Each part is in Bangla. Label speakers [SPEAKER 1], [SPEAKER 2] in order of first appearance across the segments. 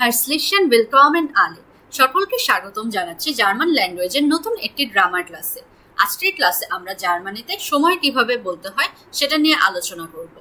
[SPEAKER 1] Herzlichen willkommen alle. সকলকে স্বাগতম জানাচ্ছি জার্মান ল্যাঙ্গুয়েজের নতুন একটি গ্রামার ক্লাসে। আজকের ক্লাসে আমরা জার্মানিতে সময় কিভাবে বলতে হয় সেটা নিয়ে আলোচনা করব।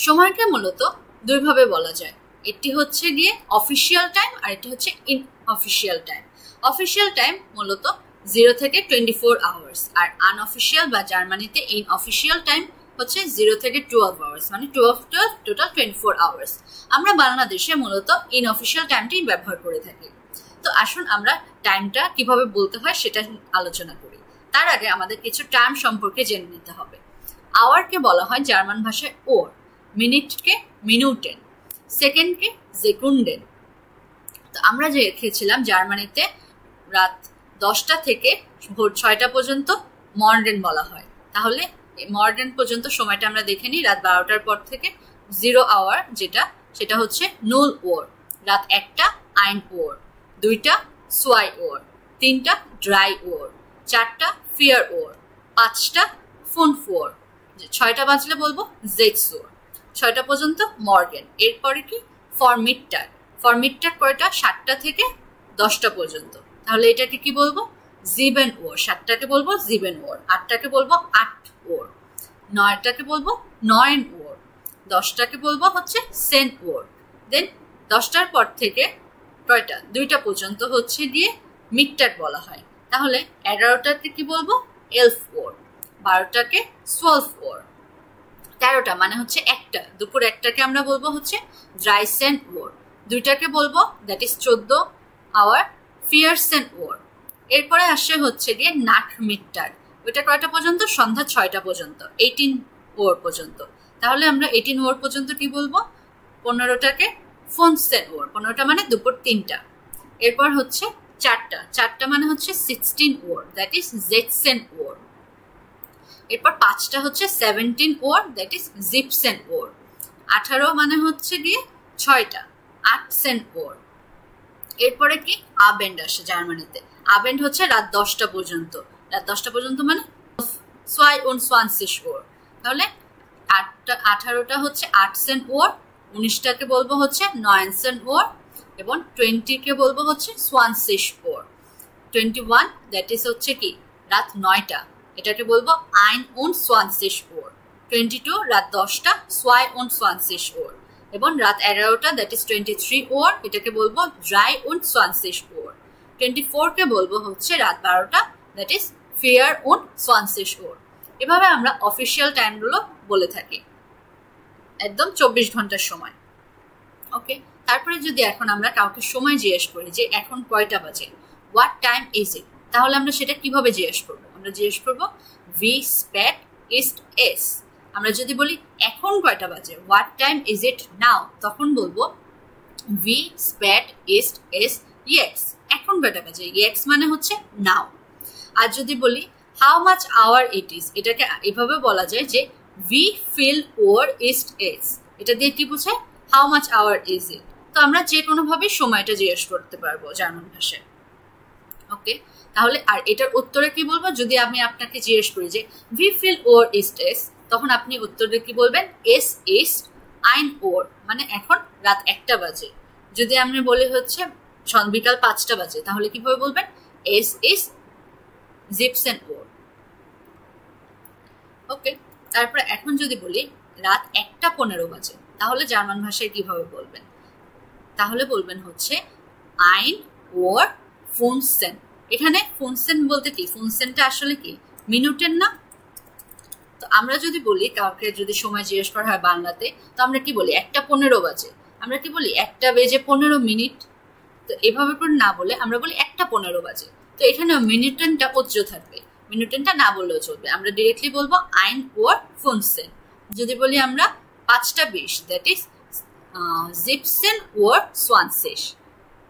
[SPEAKER 1] সময়কে মূলত দুইভাবে বলা যায়। একটি হচ্ছে গিয়ে অফিশিয়াল টাইম আর একটি হচ্ছে ইনঅফিশিয়াল টাইম। অফিশিয়াল টাইম মূলত 0 থেকে 24 আওয়ার্স আর আনঅফিশিয়াল বা জার্মানিতে ইনঅফিশিয়াল টাইম হচ্ছে 0 থেকে 12 আওয়ার্স, মানে 12 টোটাল 24 আওয়ার্স। আমরা বাংলাদেশে মূলত ইনঅফিশিয়াল টাইমটি ব্যবহার করে থাকি। তো আসুন আমরা টাইমটা কিভাবে বলতে হয় সেটা আলোচনা করি। তার আগে আমাদের কিছু টার্ম সম্পর্কে জেনে নিতে হবে। আওয়ারকে বলা হয় জার্মান ভাষায় ওর, মিনিটকে মিনুটেন, সেকেন্ডকে সেকুন্ডেন। তো আমরা যে দেখেছিলাম জার্মানিতে রাত 10টা থেকে ভোর 6টা পর্যন্ত মর্ডেন বলা হয়। তাহলে মর্ডেন পর্যন্ত সময়টা আমরা দেখে নিই। রাত 12টার পর থেকে 0 আওয়ার সেটা হচ্ছে নুল ওর, রাত 1টা আইন ওর, 2টা সোয়াই ওর, 3টা ড্রাই ওর, 4টা ফিয়ার ওর, 5টা ফুন ফোর, 6টা বাজলে বলবো জেক্স ওর। 6টা পর্যন্ত মর্গেন। এরপরে কি ফরমিডটাগ। ফরমিডটাগ কয়টা? 7টা থেকে 10টা পর্যন্ত। তাহলে এটাকে কি বলবো? জিবেন ওর। 7টাকে বলবো জিবেন ওর, 8টাকে বলবো 8 ওর, 9টাকে বলবো 9 ওর, 10টাকে বলবো হচ্ছে সেন ওর। দেন 10টার পর থেকে কয়টা? 2টা পর্যন্ত হচ্ছে গিয়ে মিডটাগ বলা হয়। তাহলে 11টাকে কি বলবো? এলফ ওর, 12টাকে সোলফ ওর, 13টা মানে হচ্ছে 1টা, দুপুর 1টাকে আমরা বলবো হচ্ছে ড্রাইসেন ওর, 2টাকে বলবো দ্যাট ইজ 14 আওয়ার ফিয়ারসেন ওর। এরপরে আসে হচ্ছে গিয়ে নাট মিডটাগ। ওইটা কয়টা পর্যন্ত? সন্ধ্যা 6টা পর্যন্ত, 18 ওর পর্যন্ত। তাহলে আমরা 18 ওর পর্যন্ত কি বলবো? 15টাকে ফোনসেন ওর, 15টা মানে দুপুর 3টা। এরপর হচ্ছে 4টা মানে হচ্ছে 16 ওর, দ্যাট ইজ জেক্সেন ওর। এরপর 5টা হচ্ছে 17 ওর, দ্যাট ইজ জিপসেন ওর। 18 মানে হচ্ছে গিয়ে 6টা, 8সেন ওর। এরপরে কি আবেন্ড আসে জার্মানিতে। আবেন্ড হচ্ছে রাত 10টা পর্যন্ত। রাত 10টা পর্যন্ত মানে 22 ওর। তাহলে 18টা হচ্ছে 8সেন ওর, 19টাকে বলবো হচ্ছে 9সেন ওর, এবং 20কে বলবো হচ্ছে 20 ওর। 21 দ্যাট ইজ হচ্ছে কি রাত 9টা, এটাকে বলবো 21 ওর। 22 রাত 10টা 22 ওর, এবং রাত 11টা দ্যাট ইজ 23 ওর, এটাকে বলবো 23 ওর। 24কে বলবো হচ্ছে রাত 12টা, দ্যাট ইজ 24 ওর। এভাবে আমরা অফিসিয়াল টাইমগুলো বলে থাকি, একদম 24 ঘন্টার সময়। ওকে, তারপরে যদি এখন আমরা কাউকে সময় জিজ্ঞেস করি যে এখন কয়টা বাজে, হোয়াট টাইম ইজ ইট, তাহলে আমরা সেটা কিভাবে জিজ্ঞেস করবো? আমরা জিজ্ঞেস করবো ভি স্প্যাট ইস্ট এস। আমরা যদি বলি এখন কয়টা বাজে, হোয়াট টাইম ইজ ইট নাও, তখন বলবো ভি স্প্যাট ইস্ট এস ইয়েক্স। এখন কয়টা বাজে, ইয়েক্স মানে হচ্ছে নাও। আর যদি বলি how much hour it is, এটাকে এভাবে বলা যায় যে ভি ফিল ওর ইস্ট এস। এটা দিয়ে কি বোঝায়? How much hour is it. তো আমরা যে কোনোভাবে সময়টা জিজ্ঞেস করতে পারবো জার্মান ভাষায়। ওকে, তাহলে আর এটার উত্তরে কি বলবো? যদি আমি আপনাকে জিজ্ঞেস করি যে ভি ফিল ওর ইস্ট এস, তখন আপনি উত্তরে কি বলবেন? এস ইস্ট আইন ওর, মানে এখন রাত 1টা বাজে। যদি আমি বলি হচ্ছে বিকাল 5টা বাজে, তাহলে কিভাবে বলবেন? এস ইস জিপসেন ওর। ওকে, তারপরে এখন যদি বলি রাত 1:15 বাজে, তাহলে জার্মান ভাষায় কিভাবে বলবেন? তাহলে বলবেন হচ্ছে আইন ওর ফুনসেন। এখানে ফুনসেন বলতে কি? ফুনসেনটা আসলে কি মিনিটের না? তো আমরা যদি বলি কাউকে যদি সময় জিজ্ঞেস করা হয় বাংলাতে, তো আমরা কি বলি 1:15 বাজে। আমরা কি বলি 1টা বেজে 15 মিনিট। তো এভাবে করে না বলে আমরা বলি 1:15 বাজে। তো এখানে মিনিটেনটা উচ্চ থাকবে, মিনিটেনটা না বললেও চলবে। আমরা ডিরেক্টলি বলবো আইন ওর ফুনসেন। যদি বলি আমরা 5:20, দ্যাট ইজ জিপসেন ওর 20।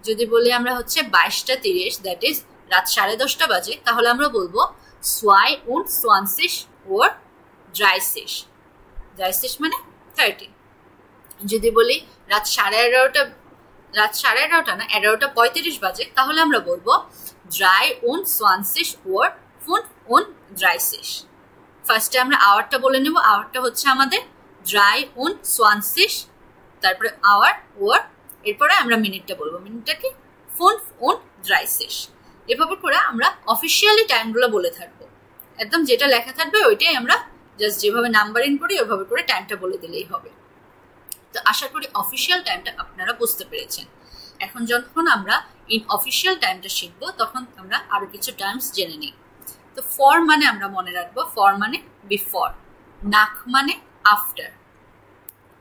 [SPEAKER 1] যদি বলি আমরা হচ্ছে 22:30, দ্যাট ইজ রাত 10:30 বাজে, তাহলে আমরা বলবো 22 ওর 30। 30 মানে 30। যদি বলি রাত 11:30 না 11:35 বাজে, তাহলে আমরা বলবো 23 ওর 35। ফার্স্টে আমরা আওয়ারটা বলে নেব। আওয়ারটা হচ্ছে আমাদের 23, তারপরে আওয়ার ওর, এরপরে আমরা মিনিটটা বলবো, মিনিটটা কি 5 und 30। এভাবে করে আমরা অফিসিয়ালি টাইমগুলো বলে থাকবো, একদম যেটা লেখা থাকবে ওইটাই আমরা জাস্ট যেভাবে নাম্বারিং করি ওইভাবে করে টাইমটা বলে দিলেই হবে। তো আশা করি অফিসিয়াল টাইমটা আপনারা বুঝতে পেরেছেন। এখন যখন আমরা ইন অফিসিয়াল টাইমটা শিখবো তখন আমরা আরো কিছু টার্মস জেনে নিই। তো ফর মানে আমরা মনে রাখবো, ফর মানে বিফোর, নাক মানে আফটার,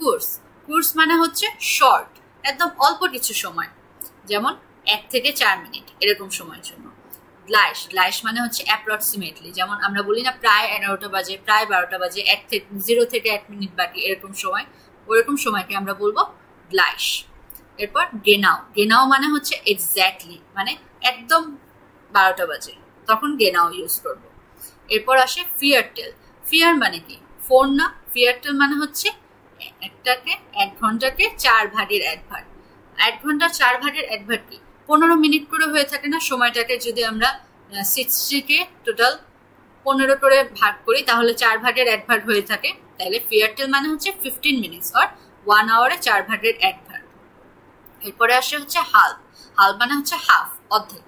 [SPEAKER 1] কোর্স, কোর্স মানে হচ্ছে শর্ট, একদম অল্প কিছু সময়, যেমন 1 থেকে 4 মিনিট এরকম সময়ের জন্য। গ্লাইশ, গ্লাইশ মানে হচ্ছে অ্যাপ্রক্সিমেটলি, যেমন আমরা বলি না প্রায় 11টা বাজে, প্রায় 12টা বাজে, 0 থেকে 1 মিনিট বাকি এরকম সময়, ওরকম সময়কে আমরা বলবো গ্লাইশ। এরপর গেনাও, গেনাও মানে হচ্ছে এক্স্যাক্টলি, মানে একদম 12টা বাজে, তখন গেনাও ইউজ করব। এরপর আসে ফিয়ারটেল, ফিয়ার মানে কি 4 না, ফিয়ারটেল মানে হচ্ছে 1 ঘন্টাকে 4 ভাগের 1 ভাগ। 1 ঘন্টা 4 ভাগের 1 ভাগ কি 15 মিনিট করে হয়ে থাকে না সময়টাকে, যদি আমরা 60কে টোটাল 15 করে ভাগ করি তাহলে 4 ভাগের 1 ভাগ হয়ে থাকে, তাহলে ফিয়ারটেল মানে হচ্ছে 15 মিনিটস অর 1 আওয়ারে 4 ভাগের 1 ভাগ। এরপরে আসে হচ্ছে হাল্ফ, হাল্ফ মানে হচ্ছে হাফ, অর্ধেক,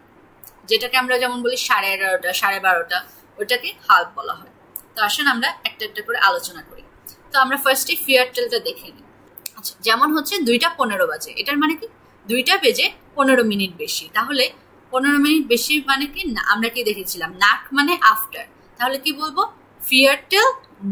[SPEAKER 1] যেটাকে আমরা যেমন বলি 11:30, 12:30, ওটাকে হাল্ফ বলা হয়। তো আসেন আমরা একটা একটা করে আলোচনা করি। তো আমরা ফার্স্টে ফিয়ারটেলটা দেখে নিই। আচ্ছা, যেমন হচ্ছে 2টা 15 বাজে, এটার মানে কি 2টা বেজে 15 মিনিট বেশি, তাহলে 15 মিনিট বেশি মানে কি আমরা কি দেখেছিলাম নাক মানে আফটার, তাহলে কি বলবো ফিয়ারটেল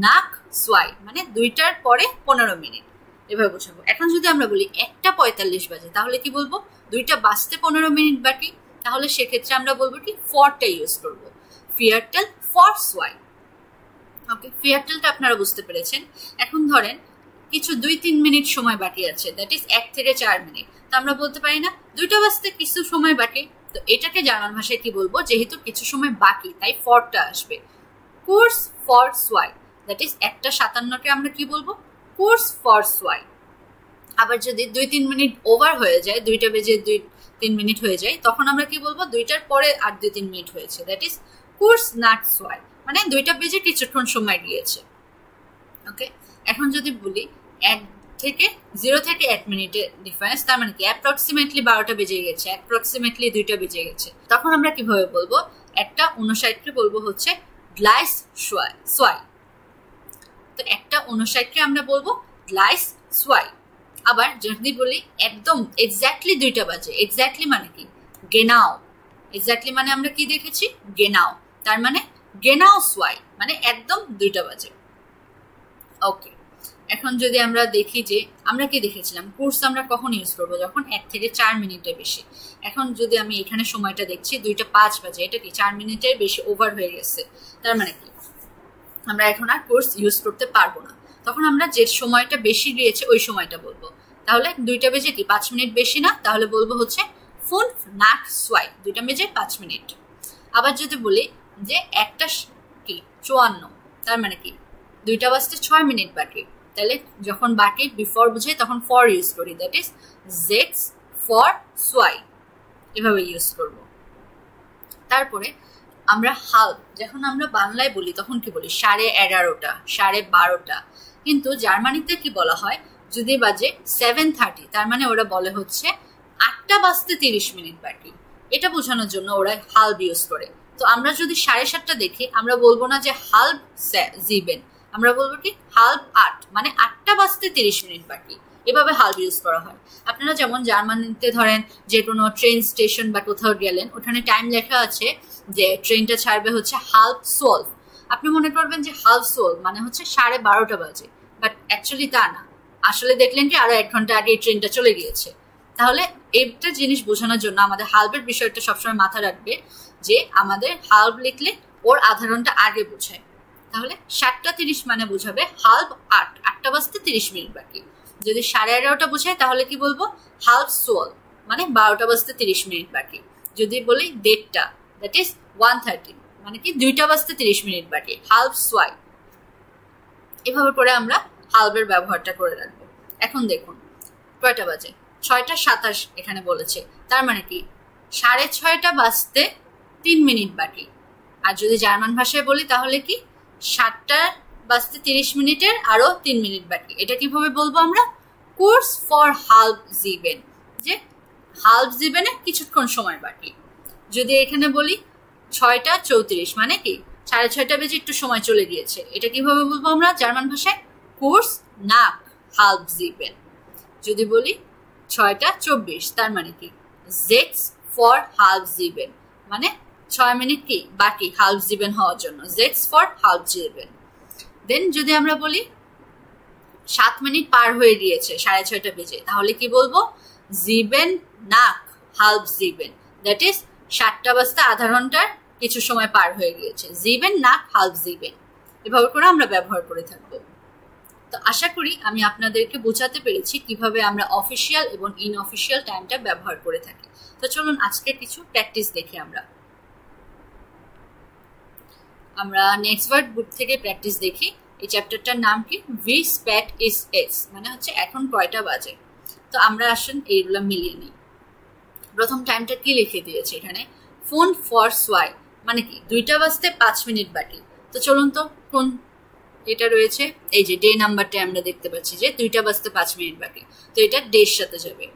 [SPEAKER 1] নাক সোয়াই, মানে 2টার পরে 15 মিনিট, এভাবে বোঝাবো। এখন যদি আমরা বলি 1:45 বাজে, তাহলে কি বলবো 2টা বাজতে 15 মিনিট বাকি, তাহলে সেক্ষেত্রে আমরা বলবো কি ফরটা ইউজ করবো, ফিয়ারটেল ফর সোয়াই। ওকে, ফিয়ারটেলটা আপনারা বুঝতে পেরেছেন। এখন ধরেন কিছু 2-3 মিনিট সময় বাকি আছে, দ্যাট ইজ 1 থেকে 4 মিনিট, তো আমরা বলতে পারি না 2টা বাজতে কিছু সময় বাকি, তো এটাকে জার্মান ভাষায় কি বলবো, যেহেতু কিছু সময় বাকি তাই ফরটা আসবে, course for Sawai, that is 1:57কে আমরা কি বলবো কোর্স ফর সোয়াই। আবার যদি 2-3 মিনিট ওভার হয়ে যায়, 2টা বেজে 2-3 মিনিট হয়ে যায়, তখন আমরা কি বলবো 2টার পরে আর 2-3 মিনিট হয়েছে, দ্যাট ইজ কোর্স নাট সোয়াই, মানে 2টা বেজে কিছুক্ষণ সময় গিয়েছে। ওকে, এখন যদি বলি 0 থেকে 1 মিনিটের ডিফারেন্স, তার মানে কি অ্যাপ্রক্সিমেটলি 12টা বেজে গেছে, অ্যাপ্রক্সিমেটলি 2টা বেজে গেছে, তখন আমরা কিভাবে বলবো 1:59কে বলবো হচ্ছে গ্লাইস সোয়াই। তো 1:59কে আমরা বলবো গ্লাইস সোয়াই। আবার যদি বলি একদম এক্স্যাক্টলি 2টা বাজে, এক্স্যাক্টলি মানে কি গেনাও, এক্স্যাক্টলি মানে আমরা কি দেখেছি গেনাও, তার মানে গেনাও সোয়াই, মানে একদম 2টা বাজে। ওকে, এখন যদি আমরা দেখি যে আমরা কি দেখেছিলাম কোর্স আমরা কখন ইউজ করবো, যখন 1 থেকে 4 মিনিটের বেশি। এখন যদি আমি এখানে সময়টা দেখছি 2:05 বাজে, এটা কি 4 মিনিটের বেশি ওভার হয়ে গেছে, তার মানে কি আমরা এখন আর কোর্স ইউজ করতে পারবো না, তখন আমরা যে সময়টা বেশি গিয়েছে ওই সময়টা বলবো। তাহলে 2টা বেজে কি 5 মিনিট বেশি না, তাহলে বলবো হচ্ছে 5 নাক সোয়াই, 2টা বেজে 5 মিনিট। আবার যদি বলি যে 1:54, তার মানে কি 2টা বাজতে 6 মিনিট বাকি, তাহলে যখন বাকি বিফোর বুঝাই তখন ফর ইউজ করি, দ্যাট ইজ জেক্স ফর সোয়াই, এভাবে ইউজ করব। তারপরে আমরা হাল্ফ যখন আমরা বাংলায় বলি তখন কি বলি 11:30, 12:30, কিন্তু জার্মানিতে কি বলা হয় যদি বাজে 7:30, তার মানে ওরা বলে হচ্ছে 8টা বাজতে 30 মিনিট বাকি, এটা বোঝানোর জন্য ওরা হাল্ফ ইউজ করে। তো আমরা যদি 7:30টা দেখি আমরা বলবো না যে হাল্ফ 7, আমরা বলবো কি হাল্ফ 8, মানে 8টা বাজতে 30 মিনিট বাকি, এভাবে হাল্ফ ইউজ করা হয়। আপনারা যেমন জার্মানিতে ধরেন যে কোনো ট্রেন স্টেশন বা কোথাও গেলেন, ওখানে টাইম লেখা আছে যে ট্রেনটা ছাড়বে হচ্ছে হাল্ফ 12, আপনি মনে করবেন যে হাল্ফ 12 মানে হচ্ছে 12:30 বাজে, বাট অ্যাকচুয়ালি তা না, আসলে দেখলেন কি আরো 1 ঘন্টা আগে এই ট্রেনটা চলে গিয়েছে। তাহলে একটা জিনিস বোঝানোর জন্য আমাদের হাল্ফের বিষয়টা সবসময় মাথা রাখবে যে আমাদের হাল্ফ লিখলে ওর আধা ঘন্টা আগে বোঝায়, তাহলে 7:30 মানে বোঝাবে হাল্ফ 8, 8টা বাজতে 30 মিনিট বাকি। যদি 11:30টা বোঝায় তাহলে কি বলবো হাল্ফ 12, মানে 12টা বাজতে 30 মিনিট বাকি। যদি বলি 1:30, দ্যাট ইজ 1:30, মানে কি 2টা বাজতে 30 মিনিট বাকি, হাল্ফ সোয়াই। এভাবে করে আমরা হাল্ফের ব্যবহারটা করে রাখবো। এখন দেখুন কয়টা বাজে, 6:27 এখানে বলেছে, তার মানে কি 6:30 বাজতে 3 মিনিট বাকি। আর যদি জার্মান ভাষায় বলি তাহলে কি 7টা বাজতে 30 মিনিটের আরো 3 মিনিট বাকি। এটা কিভাবে বলবো আমরা কোর্স ফর হাল্ফ 7, যে হালফ জিবেনে কিছুক্ষণ সময় বাকি। যদি এখানে বলি 6:34 মানে কি 6:30 বেজে একটু সময় চলে গিয়েছে, এটা কিভাবে বলবো আমরা জার্মান ভাষায়? কুর্স নাক হালফ জিবেন। যদি বলি 6:24 তার মানে কি 6 ফর হালফ জিবেন, মানে 6 মিনিট কি বাকি হালফ জিবেন হওয়ার জন্য, 6 ফর হালফ জিবেন। দেন যদি আমরা বলি 7 মিনিট পার হয়ে গিয়েছে 6:30 বেজে, তাহলে কি বলবো? জিবেন নাক হালফ জিবেন, দ্যাট ইজ 7টা বাজতে আধা ঘন্টার কিছু সময় পার হয়ে গিয়েছে। জিবেন নাক হালফ জিবেন, এভাবে করে আমরা ব্যবহার করে থাকবো। তো আশা করি আমি আপনাদেরকে বোঝাতে পেরেছি কিভাবে আমরা অফিসিয়াল এবং ইনঅফিসিয়াল টাইমটা ব্যবহার করে থাকি। তো চলুন আজকে কিছু প্র্যাকটিস দেখি। আমরা নেক্সট ওয়ার্ড বুক থেকে প্র্যাকটিস দেখি। এই চ্যাপ্টারটার নাম কি? ভি স্প্যাট ইস এস, মানে হচ্ছে এখন কয়টা বাজে। তো আমরা আসুন এইগুলো মিলিয়ে নিই। প্রথম টাইমটা কি লিখে দিয়েছে এখানে? ফোন ফর সোয়াই, মানে কি 2টা বাজতে 5 মিনিট বাকি। তো চলুন তো কোন এটা রয়েছে, এই যে ডে নাম্বারটা আমরা দেখতে পাচ্ছি যে 2টা বাজতে 5 মিনিট বাকি, তো এটা ডের সাথে যাবে।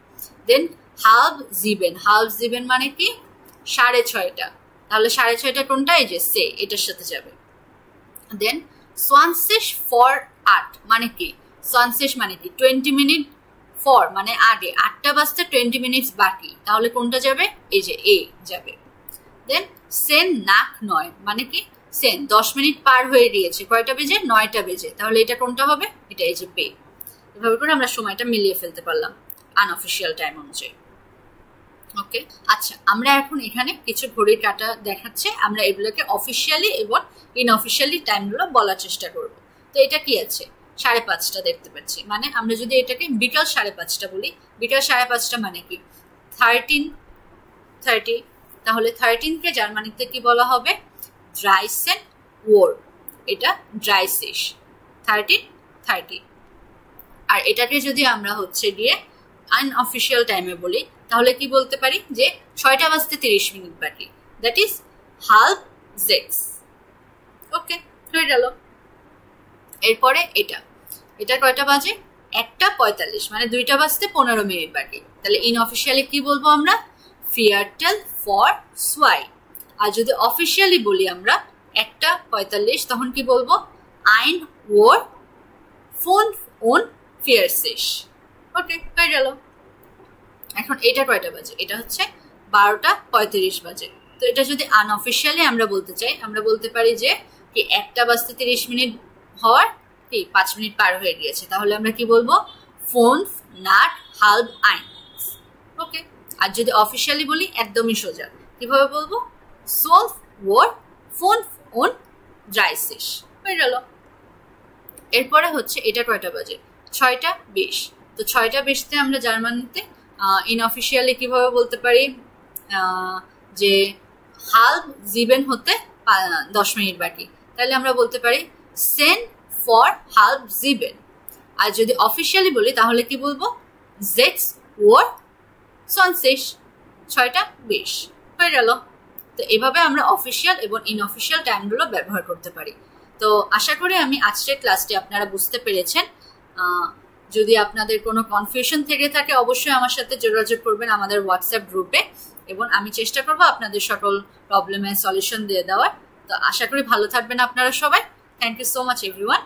[SPEAKER 1] দেন হালফ জিবেন, হালফ জিবেন মানে কি 6:30, তাহলে 6:30 কোনটা? এই যে সে, এটার সাথে যাবে। দেন সোয়ানসিশ ফর 8 মানে কি? সোয়ানসিশ মানে কি 20 মিনিট, ফর মানে আগে, 8টা বাজতে 20 মিনিট বাকি, তাহলে কোনটা যাবে? এই যে এ যাবে। দেন সেন নাক 9 মানে কি সেন 10 মিনিট পার হয়ে গিয়েছে, কয়টা বেজে? 9টা বেজে, তাহলে এটা কোনটা হবে? এটা এই যে পে। এভাবে করে আমরা সময়টা মিলিয়ে ফেলতে পারলাম আনঅফিসিয়াল টাইম অনুযায়ী। ওকে, আচ্ছা আমরা এখন এখানে কিছু ঘড়ির কাঁটা দেখাচ্ছে, আমরা এগুলোকে অফিসিয়ালি এবং ইনঅফিসিয়ালি টাইমগুলো বলার চেষ্টা করব। তো এটা কি আছে? 5:30 দেখতে পাচ্ছি, মানে আমরা যদি এটাকে বিকাল 5:30 বলি, বিকাল 5:30 মানে কি 13:30, তাহলে 13কে জার্মানিতে কি বলা হবে? ড্রাইসেন ওর, এটা ড্রাইসিশ 13:30। আর এটাকে যদি আমরা হচ্ছে গিয়ে আনঅফিসিয়াল টাইমে বলি, তাহলে কি বলতে পারি? যে 6টা বাজতে 30 মিনিট বাকি, দ্যাট ইজ হালফ জেক্স। ওকে, হয়ে গেল। এরপরে এটা কয়টা বাজে? 1:45, মানে 2টা বাজতে 15 মিনিট বাকি, তাহলে ইনঅফিসিয়ালি কি বলবো আমরা? ফিয়ারটেল ফর সোয়াই। আর যদি অফিসিয়ালি বলি আমরা 1:45, তখন কি বলবো? আইন ওর ফোন ওন ফিয়ারসিশ। ওকে, হয়ে গেল। এখন এটা কয়টা বাজে? এটা হচ্ছে 12:35 বাজে। তো এটা যদি আনঅফিসিয়ালি আমরা বলতে চাই, আমরা বলতে পারি যে কি 1টা বাজতে 30 মিনিট হওয়ার কি 5 মিনিট পার হয়ে গিয়েছে, তাহলে আমরা কি বলবো? ফোন নাট হালফ আইন। ওকে, আর যদি অফিসিয়ালি বলি একদমই সোজা, কিভাবে বলবো? সোলভ ওর ফোন ওন ড্রাইসিশ। হয়ে গেল। এরপরে হচ্ছে এটা কয়টা বাজে? 6:20। তো 6:20তে আমরা জার্মানিতে ইনঅফিসিয়ালি কিভাবে বলতে পারি? যে হালফ জিবেন হতে 10 মিনিট বাকি, তাহলে আমরা বলতে পারি সেন ফর হালফ জিবেন। আর যদি অফিসিয়ালি বলি তাহলে কি বলবো? জেক্স ওর সনসিশ 6:20। হয়ে গেল। তো এভাবে আমরা অফিসিয়াল এবং ইনঅফিসিয়াল টাইমগুলো ব্যবহার করতে পারি। তো আশা করি আমি আজকের ক্লাসটি আপনারা বুঝতে পেরেছেন। যদি আপনাদের কোনো কনফিউশন থেকে থাকে অবশ্যই আমার সাথে যোগাযোগ করবেন আমাদের হোয়াটসঅ্যাপ গ্রুপে, এবং আমি চেষ্টা করব আপনাদের সকল প্রবলেমের সলিউশন দিয়ে দেওয়ার। তো আশা করি ভালো থাকবেন আপনারা সবাই। Thank you so much everyone.